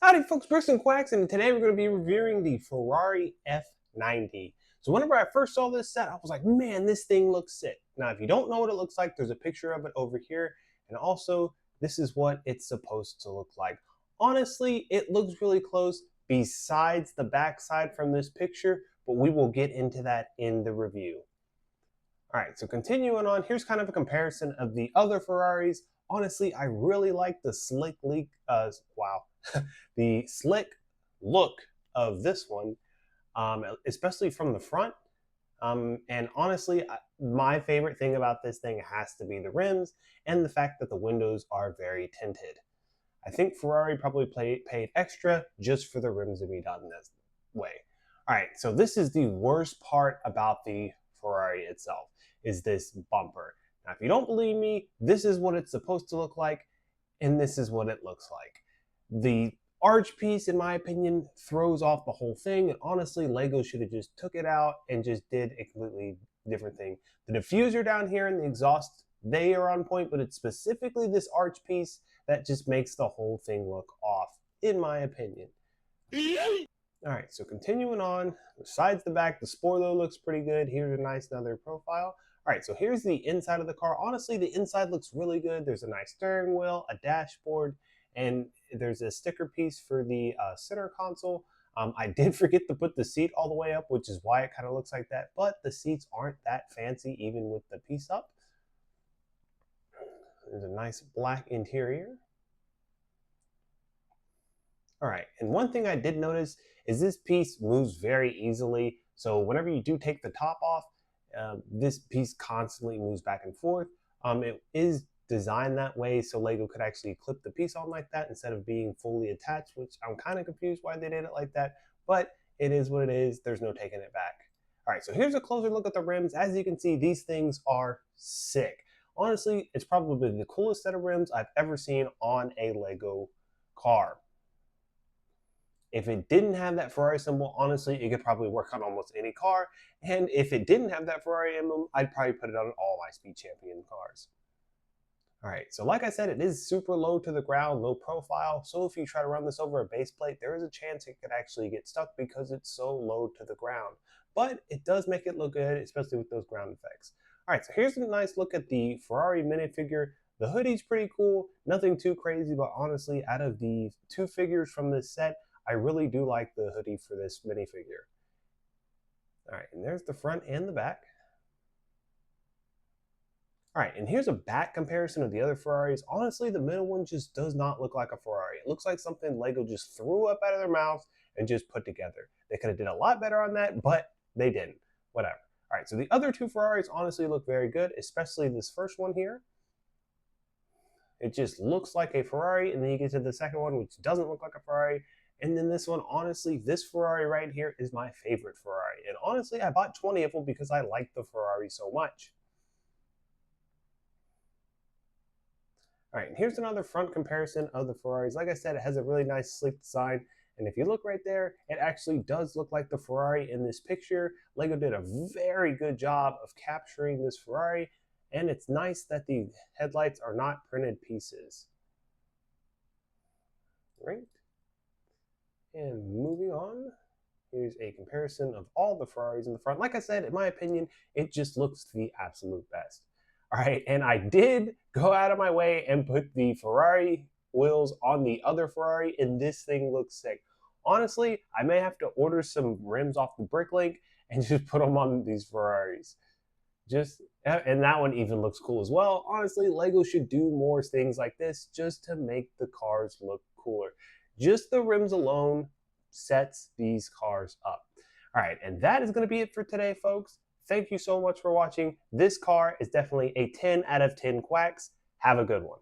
Howdy folks, Bricks and Quacks, and today we're going to be reviewing the Ferrari F90. So whenever I first saw this set, I was like, man, this thing looks sick. Now, if you don't know what it looks like, there's a picture of it over here, and also, this is what it's supposed to look like. Honestly, it looks really close besides the backside from this picture, but we will get into that in the review. All right, so continuing on, here's kind of a comparison of the other Ferraris. Honestly, I really like the the slick look of this one, especially from the front. And honestly, my favorite thing about this thing has to be the rims and the fact that the windows are very tinted. I think Ferrari probably paid extra just for the rims to be done this way. All right, so this is the worst part about the Ferrari itself, is this bumper. Now, if you don't believe me, this is what it's supposed to look like, and this is what it looks like. The arch piece, in my opinion, throws off the whole thing, and honestly, Lego should have just took it out and just did a completely different thing. The diffuser down here and the exhaust, they are on point, but it's specifically this arch piece that just makes the whole thing look off, in my opinion. All right, so continuing on, besides the back, the spoiler looks pretty good. Here's a nice another profile. All right, so here's the inside of the car. Honestly, the inside looks really good. There's a nice steering wheel, a dashboard, and there's a sticker piece for the center console. I did forget to put the seat all the way up, which is why it kind of looks like that, but the seats aren't that fancy even with the piece up. There's a nice black interior. All right, and one thing I did notice is this piece moves very easily. So whenever you do take the top off, this piece constantly moves back and forth. It is designed that way so Lego could actually clip the piece on like that instead of being fully attached, which I'm kind of confused why they did it like that, but it is what it is. There's no taking it back. All right, so here's a closer look at the rims. As you can see, these things are sick. Honestly, it's probably the coolest set of rims I've ever seen on a Lego car. If it didn't have that Ferrari symbol, honestly, it could probably work on almost any car. And if it didn't have that Ferrari emblem, I'd probably put it on all my Speed Champion cars. All right, so like I said, it is super low to the ground, low profile. So if you try to run this over a base plate, there is a chance it could actually get stuck because it's so low to the ground. But it does make it look good, especially with those ground effects. All right, so here's a nice look at the Ferrari minifigure. The hoodie's pretty cool, nothing too crazy, but honestly, out of the two figures from this set, I really do like the hoodie for this minifigure. All right, and there's the front and the back. All right, and here's a back comparison of the other Ferraris. Honestly, the middle one just does not look like a Ferrari. It looks like something Lego just threw up out of their mouth and just put together. They could have did a lot better on that, but they didn't. Whatever. All right, so the other two Ferraris honestly look very good, especially this first one here. It just looks like a Ferrari, and then you get to the second one, which doesn't look like a Ferrari. And then this one, honestly, this Ferrari right here is my favorite Ferrari. And honestly, I bought 20 of them because I like the Ferrari so much. All right, and here's another front comparison of the Ferraris. Like I said, it has a really nice sleek design. And if you look right there, it actually does look like the Ferrari in this picture. Lego did a very good job of capturing this Ferrari. And it's nice that the headlights are not printed pieces. Right? And moving on, here's a comparison of all the Ferraris in the front. Like I said, in my opinion, it just looks the absolute best. All right, and I did go out of my way and put the Ferrari wheels on the other Ferrari, and this thing looks sick. Honestly, I may have to order some rims off the Bricklink and just put them on these Ferraris. And that one even looks cool as well. Honestly, Lego should do more things like this just to make the cars look cooler. Just the rims alone sets these cars up. All right, and that is going to be it for today, folks. Thank you so much for watching. This car is definitely a 10 out of 10 quacks. Have a good one.